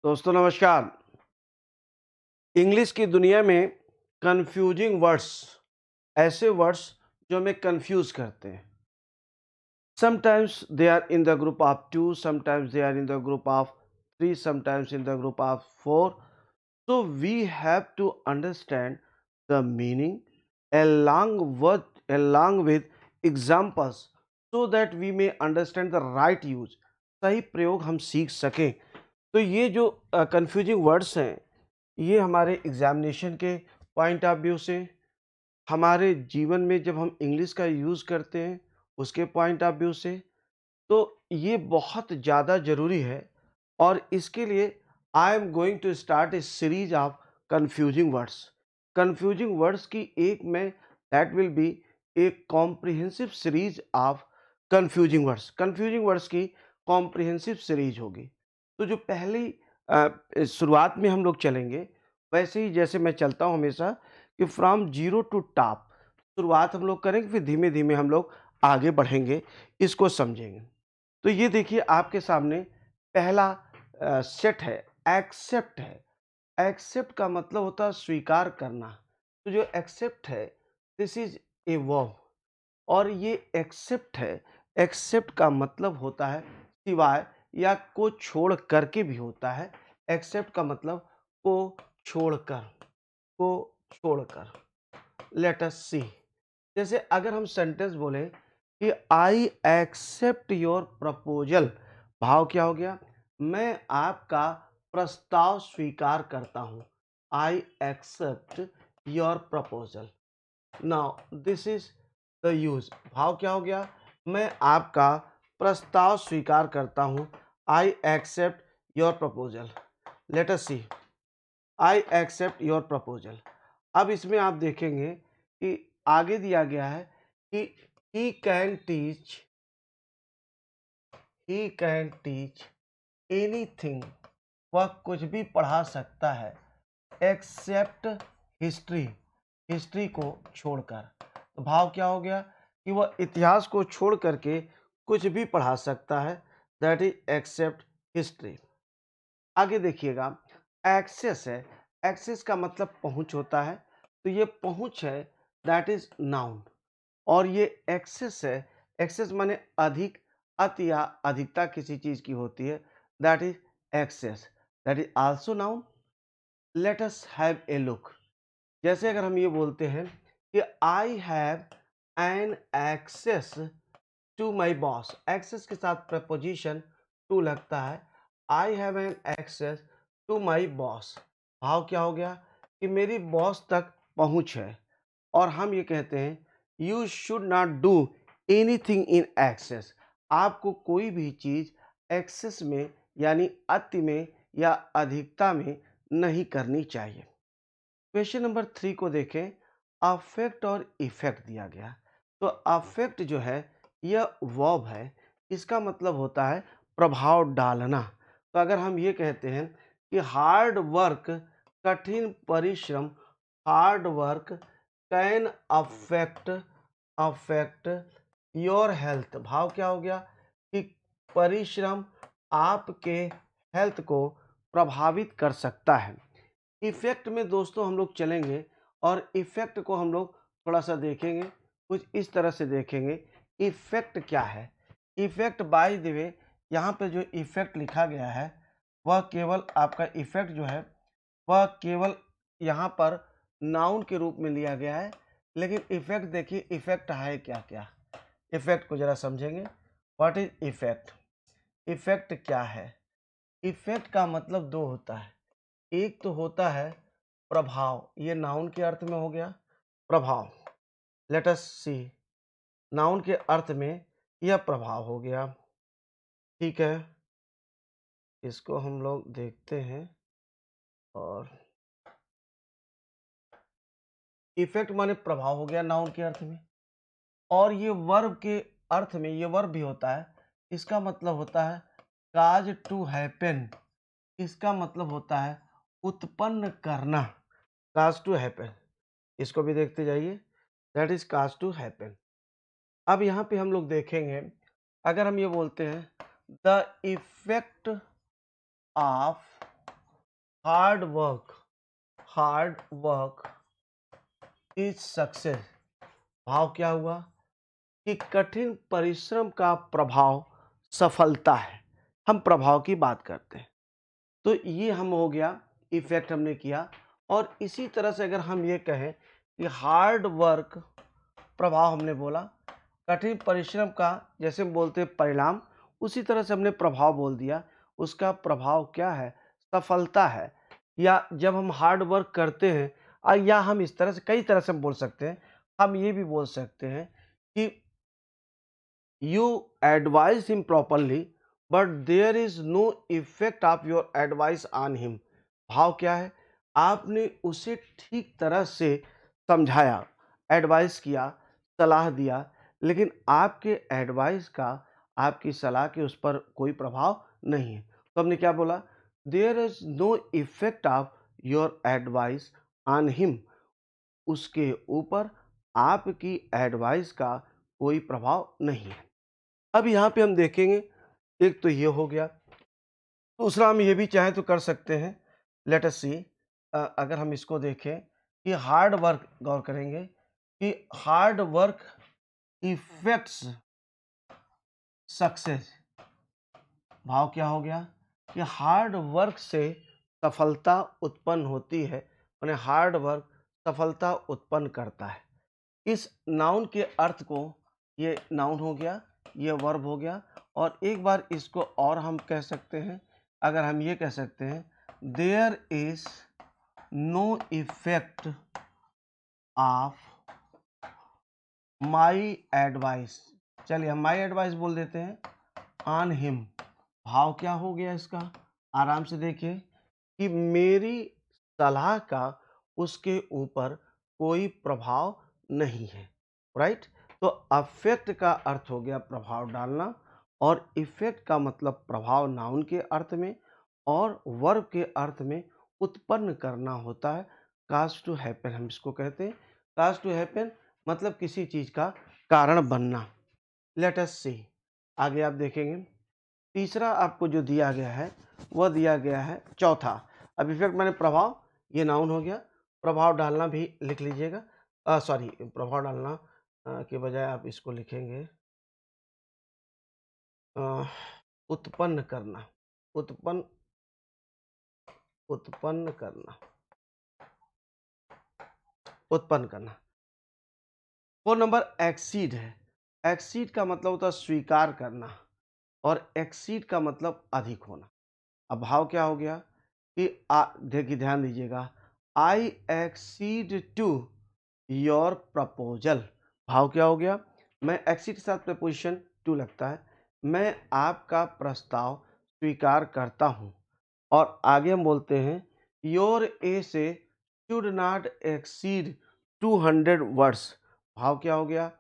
दोस्तों नमस्कार। इंग्लिश की दुनिया में कंफ्यूजिंग वर्ड्स, ऐसे वर्ड्स जो हमें कंफ्यूज करते हैं। Sometimes they are in the group of two, sometimes they are in the group of three, sometimes in the group of four. So we have to understand the meaning along with examples so that we may understand the right use. सही प्रयोग हम सीख सकें। तो ये जो confusing words हैं, ये हमारे एग्जामिनेशन के पॉइंट ऑफ व्यू से, हमारे जीवन में जब हम इंग्लिश का यूज़ करते हैं उसके पॉइंट ऑफ व्यू से, तो ये बहुत ज़्यादा ज़रूरी है। और इसके लिए I am going to start a series of confusing words. Confusing words की एक में that will be a comprehensive series of confusing words की कॉम्प्रिहेंसिव सीरीज होगी। तो जो पहली शुरुआत में हम लोग चलेंगे, वैसे ही जैसे मैं चलता हूँ हमेशा कि फ्रॉम जीरो टू टॉप शुरुआत हम लोग करेंगे, फिर धीमे धीमे हम लोग आगे बढ़ेंगे, इसको समझेंगे। तो ये देखिए आपके सामने पहला सेट है, एक्सेप्ट है। एक्सेप्ट का मतलब होता है स्वीकार करना। तो जो एक्सेप्ट है, दिस इज ए वर्ब। और ये एक्सेप्ट है, एक्सेप्ट का मतलब होता है सिवाय या को छोड़ करके भी होता है। एक्सेप्ट का मतलब को छोड़कर, को छोड़कर। लेट अस सी। जैसे अगर हम सेंटेंस बोले कि आई एक्सेप्ट योर प्रपोजल, भाव क्या हो गया? मैं आपका प्रस्ताव स्वीकार करता हूं। I accept your proposal. Now this is the use. भाव क्या हो गया? मैं आपका प्रस्ताव स्वीकार करता हूं। I accept your proposal. Let us see. I accept your proposal. अब इसमें आप देखेंगे कि आगे दिया गया है कि he can teach, he can teach anything, वह कुछ भी पढ़ा सकता है, एक्सेप्ट हिस्ट्री, हिस्ट्री को छोड़कर। तो भाव क्या हो गया कि वह इतिहास को छोड़ करके कुछ भी पढ़ा सकता है, दैट इज एक्सेप्ट हिस्ट्री। आगे देखिएगा, एक्सेस है। एक्सेस का मतलब पहुंच होता है, तो ये पहुंच है, दैट इज नाउन। और ये एक्सेस है, एक्सेस माने अधिक, अति या अधिकता किसी चीज की होती है, that is access, that is also known. Let us have a look. जैसे अगर हम ये बोलते हैं कि I have an access to my boss, access के साथ प्रपोजिशन टू लगता है। I have an access to my boss. भाव क्या हो गया कि मेरी बॉस तक पहुंच है। और हम ये कहते हैं you should not do anything in excess. आपको कोई भी चीज एक्सेस में यानी अति में या अधिकता में नहीं करनी चाहिए। क्वेश्चन नंबर 3 को देखें। अफेक्ट और इफेक्ट दिया गया। तो अफेक्ट जो है यह वर्ब है, इसका मतलब होता है प्रभाव डालना। तो अगर हम ये कहते हैं कि हार्ड वर्क, कठिन परिश्रम, hard work can affect, affect your health. भाव क्या हो गया कि परिश्रम आपके हेल्थ को प्रभावित कर सकता है। इफेक्ट में दोस्तों हम लोग चलेंगे और इफेक्ट को हम लोग थोड़ा सा देखेंगे, कुछ इस तरह से देखेंगे। इफेक्ट क्या है? इफेक्ट बाय द वे, यहाँ पे जो इफेक्ट लिखा गया है वह केवल आपका इफेक्ट जो है वह केवल यहाँ पर नाउन के रूप में लिया गया है। लेकिन इफेक्ट देखिए, इफेक्ट है क्या क्या। इफेक्ट को जरा समझेंगे। What is effect? इफेक्ट क्या है? इफेक्ट का मतलब दो होता है। एक तो होता है प्रभाव, ये नाउन के अर्थ में हो गया प्रभाव। लेट अस सी। नाउन के अर्थ में यह प्रभाव हो गया, ठीक है। इसको हम लोग देखते हैं। और इफेक्ट माने प्रभाव हो गया नाउन के अर्थ में। और ये वर्ब के अर्थ में, ये वर्ब भी होता है, इसका मतलब होता है काज टू हैपन। इसका मतलब होता है उत्पन्न करना, काज टू हैपन। इसको भी देखते जाइए, that is cause to happen. अब यहाँ पे हम लोग देखेंगे, अगर हम ये बोलते हैं the effect of hard work is success. भाव क्या हुआ कि कठिन परिश्रम का प्रभाव सफलता है। हम प्रभाव की बात करते हैं, तो ये हम हो गया इफेक्ट हमने किया। और इसी तरह से अगर हम ये कहें कि हार्ड वर्क प्रभाव हमने बोला, कठिन परिश्रम का जैसे हम बोलते हैं परिणाम, उसी तरह से हमने प्रभाव बोल दिया। उसका प्रभाव क्या है? सफलता है। या जब हम हार्ड वर्क करते हैं, या हम इस तरह से कई तरह से हम बोल सकते हैं। हम ये भी बोल सकते हैं कि you advise him properly but there is no effect of your advice on him। भाव क्या है? आपने उसे ठीक तरह से समझाया, एडवाइस किया, सलाह दिया, लेकिन आपके एडवाइस का, आपकी सलाह के उस पर कोई प्रभाव नहीं है। तो हमने क्या बोला? There is no effect of your advice on him. उसके ऊपर आपकी एडवाइस का कोई प्रभाव नहीं है। अब यहाँ पे हम देखेंगे, एक तो ये हो गया, दूसरा हम ये भी चाहें तो कर सकते हैं। लेट अस सी, अगर हम इसको देखें कि हार्ड वर्क, गौर करेंगे कि हार्ड वर्क इफेक्ट्स सक्सेस। भाव क्या हो गया कि हार्ड वर्क से सफलता उत्पन्न होती है, उन्हें हार्ड वर्क सफलता उत्पन्न करता है। इस नाउन के अर्थ को, ये नाउन हो गया, ये वर्ब हो गया। और एक बार इसको और हम कह सकते हैं, अगर हम ये कह सकते हैं, there is no effect of my advice. चलिए हम माई एडवाइस बोल देते हैं, ऑन हिम। भाव क्या हो गया इसका? आराम से देखिए कि मेरी सलाह का उसके ऊपर कोई प्रभाव नहीं है। राइट? तो अफेक्ट का अर्थ हो गया प्रभाव डालना, और इफेक्ट का मतलब प्रभाव नाउन के अर्थ में, और वर्ब के अर्थ में उत्पन्न करना होता है। काज टू हैपन हम इसको कहते हैं। काज टू हैपन मतलब किसी चीज का कारण बनना। लेट अस सी, आगे आप देखेंगे तीसरा आपको जो दिया गया है वह दिया गया है चौथा। अब इफेक्ट मैंने प्रभाव, ये नाउन हो गया, प्रभाव डालना भी लिख लीजिएगा। सॉरी, प्रभाव डालना के बजाय आप इसको लिखेंगे उत्पन्न करना। उत्पन्न उत्पन्न करना, उत्पन्न करना। 4 नंबर एक्सीड है। एक्सीड का मतलब होता है स्वीकार करना, और एक्सीड का मतलब अधिक होना। अब भाव क्या हो गया कि देखिए ध्यान दीजिएगा, I accede to your proposal. भाव क्या हो गया? मैं एक्सीड के साथ प्रपोजिशन टू लगता है, मैं आपका प्रस्ताव स्वीकार करता हूं। और आगे हम बोलते हैं योर ए से शुड नॉट एक्सीड 200 वर्ड्स। भाव क्या हो गया?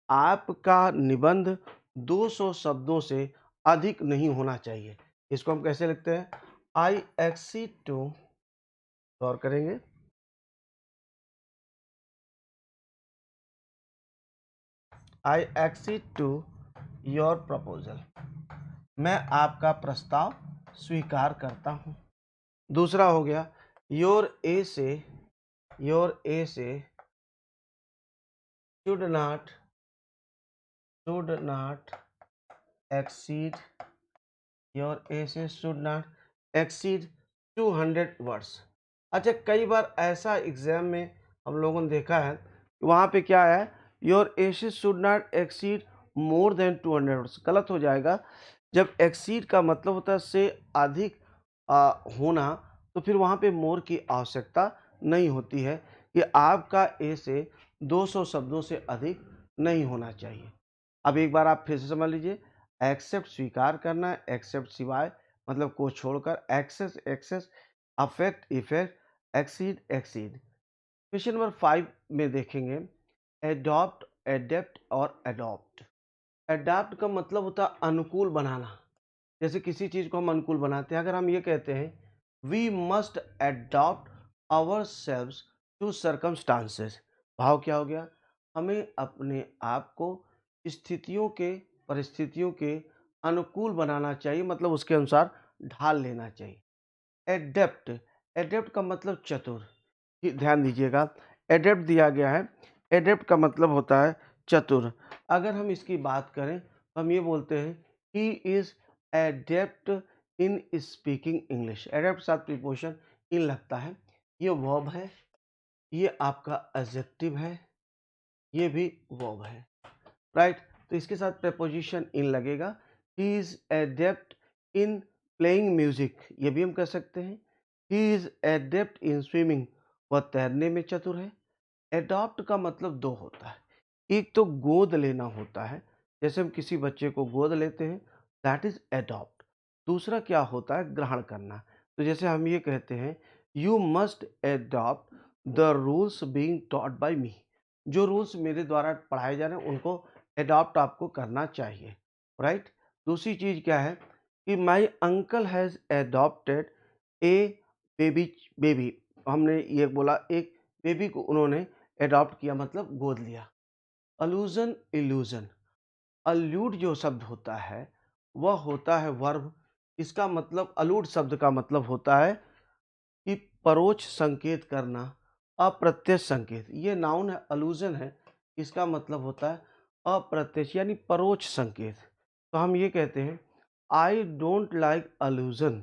आपका निबंध 200 शब्दों से अधिक नहीं होना चाहिए। इसको हम कैसे लिखते हैं? आई एक्सीड टू, गौर करेंगे, I accede to your proposal. मैं आपका प्रस्ताव स्वीकार करता हूं। दूसरा हो गया योर ए से, योर ए से शुड नॉट एक्सीड, योर ए से शुड नॉट एक्सीड 200 वर्ड्स। अच्छा, कई बार ऐसा एग्जाम में हम लोगों ने देखा है, वहाँ पे क्या है, योर ए से should not exceed more than 200 words. गलत हो जाएगा। जब एक्सीड का मतलब होता है से अधिक होना, तो फिर वहाँ पे मोर की आवश्यकता नहीं होती है कि आपका ए से 200 शब्दों से अधिक नहीं होना चाहिए। अब एक बार आप फिर से समझ लीजिए, एक्सेप्ट स्वीकार करना, एक्सेप्ट सिवाय मतलब को छोड़कर, access excess, affect effect, exceed accede. Question number 5 में देखेंगे एडॉप्ट, एडेप्ट और एडॉप्ट। एडॉप्ट का मतलब होता है अनुकूल बनाना। जैसे किसी चीज को हम अनुकूल बनाते हैं, अगर हम ये कहते हैं we must adopt ourselves to circumstances. भाव क्या हो गया? हमें अपने आप को स्थितियों के, परिस्थितियों के अनुकूल बनाना चाहिए, मतलब उसके अनुसार ढाल लेना चाहिए। एडेप्ट, एडेप्ट का मतलब चतुर, ध्यान दीजिएगा, एडेप्ट दिया गया है, एडेप्ट का मतलब होता है चतुर। अगर हम इसकी बात करें तो हम ये बोलते हैं he is adept in speaking English. Adept साथ प्रीपोजिशन इन लगता है, ये वर्ब है, ये आपका एडजेक्टिव है, ये भी वर्ब है, राइट। तो इसके साथ प्रीपोजिशन इन लगेगा। He is adept in playing music, ये भी हम कह सकते हैं। He is adept in swimming, वह तैरने में चतुर है। एडॉप्ट का मतलब दो होता है, एक तो गोद लेना होता है, जैसे हम किसी बच्चे को गोद लेते हैं, दैट इज एडॉप्ट। दूसरा क्या होता है, ग्रहण करना। तो जैसे हम ये कहते हैं you must adopt the rules being taught by me, जो रूल्स मेरे द्वारा पढ़ाए जा रहे हैं उनको एडॉप्ट आपको करना चाहिए, राइट। दूसरी चीज क्या है कि my uncle has adopted A baby, हमने ये बोला एक बेबी को उन्होंने एडॉप्ट किया, मतलब गोद लिया। अलूजन, इल्यूजन, अल्यूड जो शब्द होता है वह होता है वर्ब। इसका मतलब, अलूड शब्द का मतलब होता है कि परोक्ष संकेत करना, अप्रत्यक्ष संकेत, ये नाउन है। अलूजन है, इसका मतलब होता है अप्रत्यक्ष यानी परोक्ष संकेत। तो हम ये कहते हैं I don't like allusion,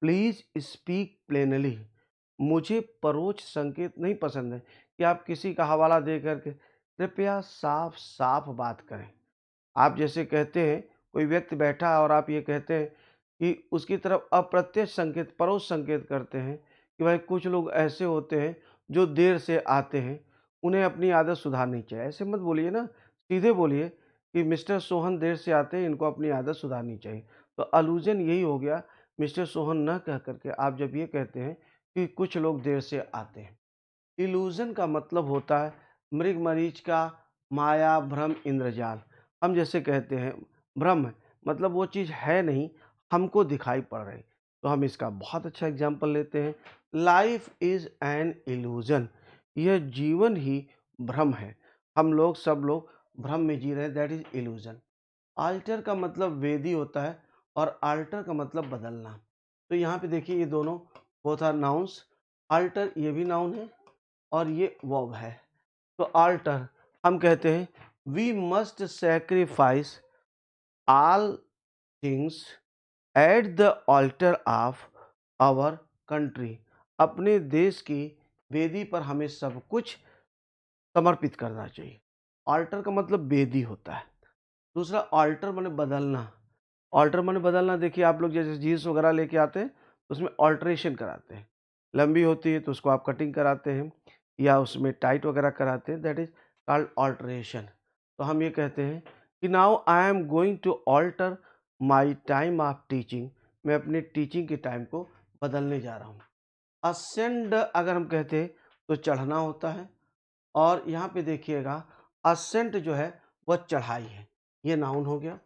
please speak plainly, मुझे परोक्ष संकेत नहीं पसंद है कि आप किसी का हवाला दे करके कृपया साफ साफ बात करें। आप जैसे कहते हैं कोई व्यक्ति बैठा है और आप ये कहते हैं कि उसकी तरफ अप्रत्यक्ष संकेत, परोक्ष संकेत करते हैं कि भाई कुछ लोग ऐसे होते हैं जो देर से आते हैं, उन्हें अपनी आदत सुधारनी चाहिए। ऐसे मत बोलिए ना, सीधे बोलिए कि मिस्टर सोहन देर से आते हैं, इनको अपनी आदत सुधारनी चाहिए। तो अलूजन यही हो गया, मिस्टर सोहन न कह करके आप जब ये कहते हैं कि कुछ लोग देर से आते हैं। इल्यूजन का मतलब होता है मृग मरीच का माया भ्रम इंद्रजाल। हम जैसे कहते हैं भ्रम है, मतलब वो चीज़ है नहीं, हमको दिखाई पड़ रही। तो हम इसका बहुत अच्छा एग्जाम्पल लेते हैं, लाइफ इज एन इल्यूजन, यह जीवन ही भ्रम है, हम लोग सब लोग भ्रम में जी रहे हैं, दैट इज इल्यूजन। आल्टर का मतलब वेदी होता है और आल्टर का मतलब बदलना। तो यहाँ पे देखिए ये दोनों बोथ आर नाउन्स, आल्टर ये भी नाउन है और ये वर्ब है। तो आल्टर हम कहते हैं we must sacrifice all things at the altar of our country, अपने देश की वेदी पर हमें सब कुछ समर्पित करना चाहिए। ऑल्टर का मतलब वेदी होता है। दूसरा ऑल्टर माने बदलना, ऑल्टर माने बदलना। देखिए आप लोग जैसे जीन्स वगैरह लेके आते हैं उसमें ऑल्ट्रेशन कराते हैं, लंबी होती है तो उसको आप कटिंग कराते हैं या उसमें टाइट वगैरह कराते हैं, दैट इज कॉल्ड ऑल्ट्रेशन। तो हम ये कहते हैं कि now I am going to alter my time of teaching, मैं अपने टीचिंग के टाइम को बदलने जा रहा हूँ। असेंड अगर हम कहते हैं तो चढ़ना होता है, और यहाँ पे देखिएगा असेंट जो है वह चढ़ाई है, ये नाउन हो गया।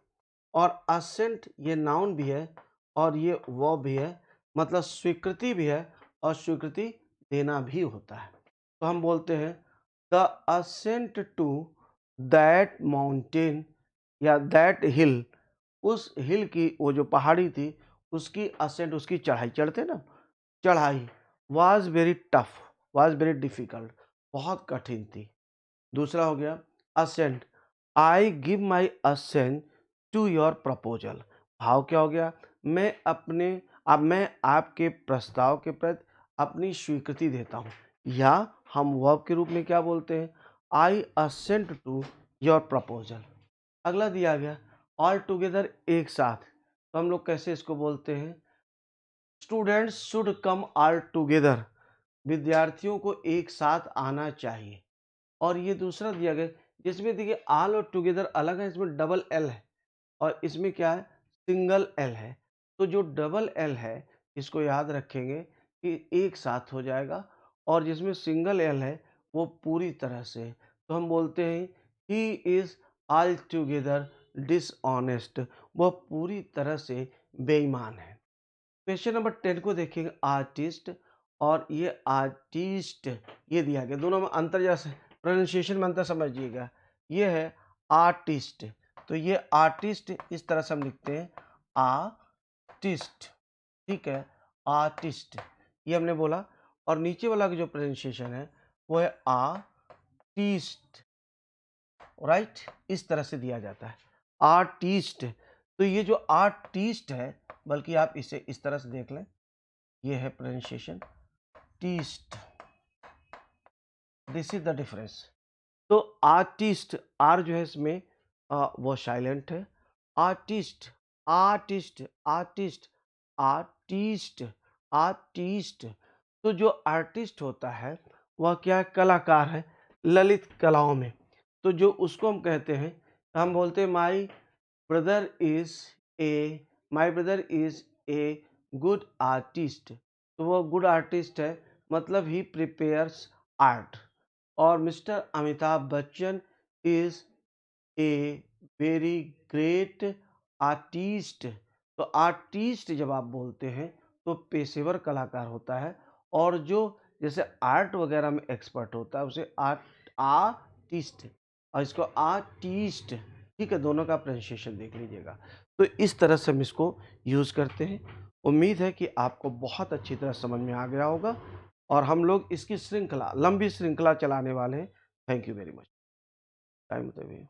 और असेंट ये नाउन भी है और ये वर्ब भी है, मतलब स्वीकृति भी है और स्वीकृति देना भी होता है। तो हम बोलते हैं the ascent to that mountain या दैट हिल, उस हिल की, वो जो पहाड़ी थी उसकी असेंट, उसकी चढ़ाई, चढ़ते ना, चढ़ाई was very tough, was very difficult, बहुत कठिन थी। दूसरा हो गया ascent, I give my assent to your proposal, भाव क्या हो गया, मैं अपने, अब मैं आपके प्रस्ताव के प्रति अपनी स्वीकृति देता हूँ। या हम वर्ब के रूप में क्या बोलते हैं, आई असेंट टू योर प्रपोजल। अगला दिया गया ऑल टुगेदर, एक साथ। तो हम लोग कैसे इसको बोलते हैं, students should come all together, विद्यार्थियों को एक साथ आना चाहिए। और ये दूसरा दिया गया जिसमें देखिए ऑल और टुगेदर अलग है, इसमें डबल एल है और इसमें क्या है, सिंगल एल है। तो जो डबल एल है इसको याद रखेंगे कि एक साथ हो जाएगा, और जिसमें सिंगल एल है वो पूरी तरह से। तो हम बोलते हैं he is all together dishonest, वह पूरी तरह से बेईमान है। क्वेश्चन नंबर 10 को देखेंगे, आर्टिस्ट और ये आर्टिस्ट, ये दिया गया, दोनों में अंतर, जैसे प्रोनाउंसिएशन में अंतर समझिएगा। ये है आर्टिस्ट, तो ये आर्टिस्ट इस तरह से हम लिखते हैं आर्टिस्ट, ठीक है, आर्टिस्ट। ये हमने बोला। और नीचे वाला जो प्रोनाउंसिएशन है वो है आर्टिस्ट, राइट, इस तरह से दिया जाता है आर्टिस्ट। तो ये जो आर्टिस्ट है, बल्कि आप इसे इस तरह से देख लें, ये है pronunciation test, this is the difference. तो आर्टिस्ट, आर जो है इसमें वो साइलेंट है। Artist, artist, artist, artist, artist. तो जो आर्टिस्ट होता है वह क्या है, कलाकार है ललित कलाओं में। तो जो उसको हम कहते हैं, हम बोलते हैं my brother is a good artist. तो वो गुड आर्टिस्ट है, मतलब ही प्रिपेयर्स आर्ट। और mister Amitabh Bachchan is a very great artist. तो आर्टिस्ट जब आप बोलते हैं तो पेशेवर कलाकार होता है, और जो जैसे आर्ट वगैरह में एक्सपर्ट होता है उसे आर्टिस्ट, और इसको आर्टिस्ट, ठीक है, दोनों का प्रोनाउंसिएशन देख लीजिएगा। तो इस तरह से हम इसको यूज़ करते हैं। उम्मीद है कि आपको बहुत अच्छी तरह समझ में आ गया होगा, और हम लोग इसकी श्रृंखला, लंबी श्रृंखला चलाने वाले हैं। Thank you very much. Time